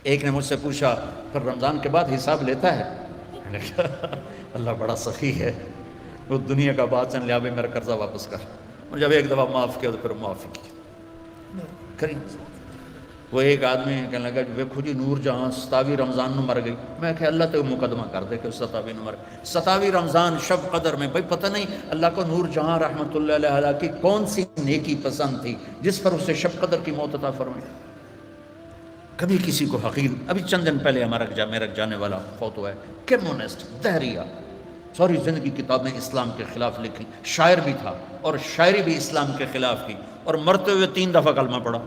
ایک نے مجھ سے پوچھا پھر رمضان کے بعد حساب لیتا ہے؟ میں نے کہا اللہ بڑا سخی ہے، وہ دنیا کا بادشاہ لیا میرا قرضہ واپس کر، اور جب ایک دفعہ معاف کیا تو پھر معافی کی کریں۔ وہ ایک آدمی کہنے لگا ویکھو جی نور جہاں 27 رمضان نو مر گئی، میں کہ اللہ تو مقدمہ کر دے کہ 27 نو مر گئی، 27 رمضان شب قدر میں، بھائی پتہ نہیں اللہ کو نور جہاں رحمت اللہ علیہ کی کون سی نیکی پسند تھی جس پر اسے شب قدر کی موت عطا فرمائی۔ کبھی کسی کو حقیر، ابھی چند دن پہلے میرا جانے والا فوت ہوا ہے، کمیونسٹ، دہریہ، ساری زندگی کتابیں اسلام کے خلاف لکھی، شاعر بھی تھا اور شاعری بھی اسلام کے خلاف کی، اور مرتے ہوئے 3 دفعہ کلمہ پڑھا،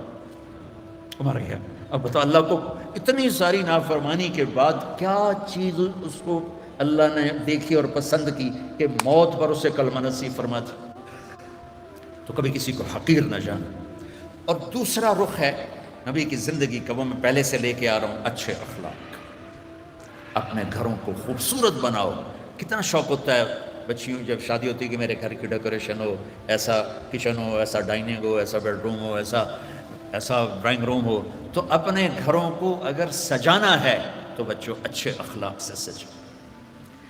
مر گیا۔ اب بتا اللہ کو اتنی ساری نافرمانی کے بعد کیا چیز اس کو اللہ نے دیکھی اور پسند کی کہ موت پر اسے کلمہ نصیب فرما دی۔ تو کبھی کسی کو حقیر نہ جانا۔ اور دوسرا رخ ہے نبی کی زندگی کا، وہ میں پہلے سے لے کے آ رہا ہوں، اچھے اخلاق۔ اپنے گھروں کو خوبصورت بناؤ۔ کتنا شوق ہوتا ہے بچیوں جب شادی ہوتی ہے کہ میرے گھر کی ڈیکوریشن ہو، ایسا کچن ہو، ایسا ڈائننگ ہو، ایسا بیڈ روم ہو، ایسا ڈرائنگ روم ہو۔ تو اپنے گھروں کو اگر سجانا ہے تو بچوں اچھے اخلاق سے سجاؤ۔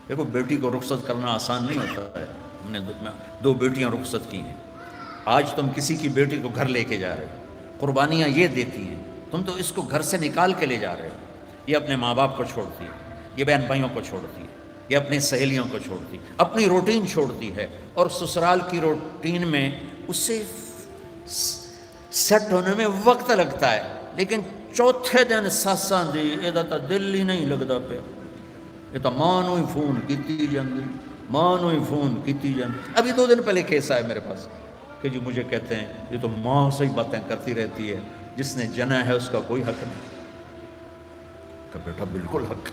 دیکھو بیٹی کو رخصت کرنا آسان نہیں ہوتا ہے، ہم نے 2 بیٹیاں رخصت کی ہیں۔ آج تم کسی کی بیٹی کو گھر لے کے جا رہے ہو، قربانیاں یہ دیتی ہیں، تم تو اس کو گھر سے نکال کے لے جا رہے ہو۔ یہ اپنے ماں باپ کو چھوڑتی ہے، یہ بہن بھائیوں کو چھوڑتی ہے، یہ اپنی سہیلیوں کو چھوڑتی ہے، اپنی روٹین چھوڑتی ہے، اور سسرال کی روٹین میں اسے سیٹ ہونے میں وقت لگتا ہے، لیکن چوتھے دن ساساں دی یہ تو دل ہی نہیں لگتا پیا، یہ تو ماں نو ہی فون کیتی جاندی، ماں نو ہی فون کیتی جاندی۔ ابھی 2 دن پہلے کیس آیا میرے پاس کہ جی مجھے کہتے ہیں یہ تو ماں سے ہی باتیں کرتی رہتی ہے، جس نے جنا ہے اس کا کوئی حق نہیں۔ کہ بیٹا بالکل حق۔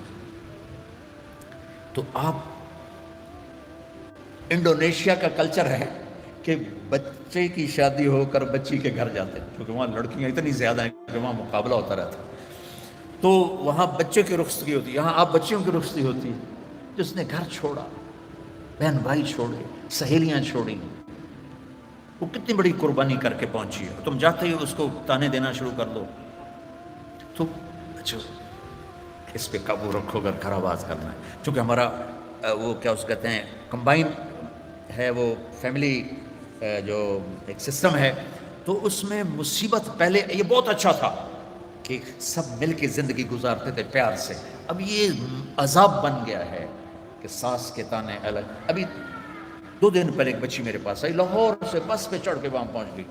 تو آپ انڈونیشیا کا کلچر ہے کہ بچے کی شادی ہو کر بچی کے گھر جاتے ہیں، کیونکہ وہاں لڑکیاں اتنی زیادہ ہیں کہ وہاں مقابلہ ہوتا رہتا ہے، تو وہاں بچے کی رخصتی ہوتی ہے، یہاں آپ بچیوں کی رخصتی ہوتی ہے۔ جس نے گھر چھوڑا، بہن بھائی چھوڑے، سہیلیاں چھوڑی، وہ کتنی بڑی قربانی کر کے پہنچی ہے، تم جاتے ہی اس کو تانے دینا شروع کر دو۔ تو اچھا اس پہ قابو رکھو اگر گھر آباد کرنا ہے، چونکہ ہمارا وہ کیا اس کہتے ہیں کمبائن ہے، وہ فیملی جو ایک سسٹم ہے، تو اس میں مصیبت پہلے یہ بہت اچھا تھا کہ سب مل کے زندگی گزارتے تھے پیار سے، اب یہ عذاب بن گیا ہے کہ ساس کے تانے الگ۔ ابھی 2 دن پہلے ایک بچی میرے پاس آئی، لاہور سے بس پہ چڑھ کے وہاں پہنچ گئی،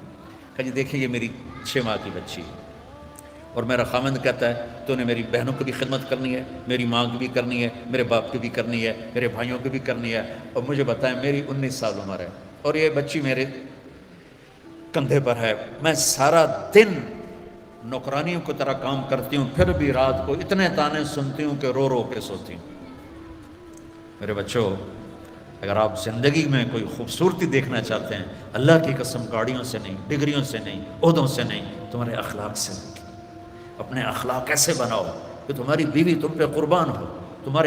کہ جی دیکھیں یہ میری 6 ماہ کی بچی ہے، اور میرا خامند کہتا ہے تو نے میری بہنوں کی بھی خدمت کرنی ہے، میری ماں کی بھی کرنی ہے، میرے باپ کی بھی کرنی ہے، میرے بھائیوں کی بھی کرنی ہے، اور مجھے بتائیں میری 19 سال عمر ہے اور یہ بچی میرے کندھے پر ہے، میں سارا دن نوکرانیوں کی طرح کام کرتی ہوں، پھر بھی رات کو اتنے تانے سنتی ہوں کہ رو رو کے سوتی ہوں۔ میرے بچوں، اگر آپ زندگی میں کوئی خوبصورتی دیکھنا چاہتے ہیں، اللہ کی قسم گاڑیوں سے نہیں، ڈگریوں سے نہیں، عہدوں سے نہیں، تمہارے اخلاق سے۔ اپنے اخلاق ایسے بناؤ کہ تمہاری بیوی تم پہ قربان ہو، تمہارے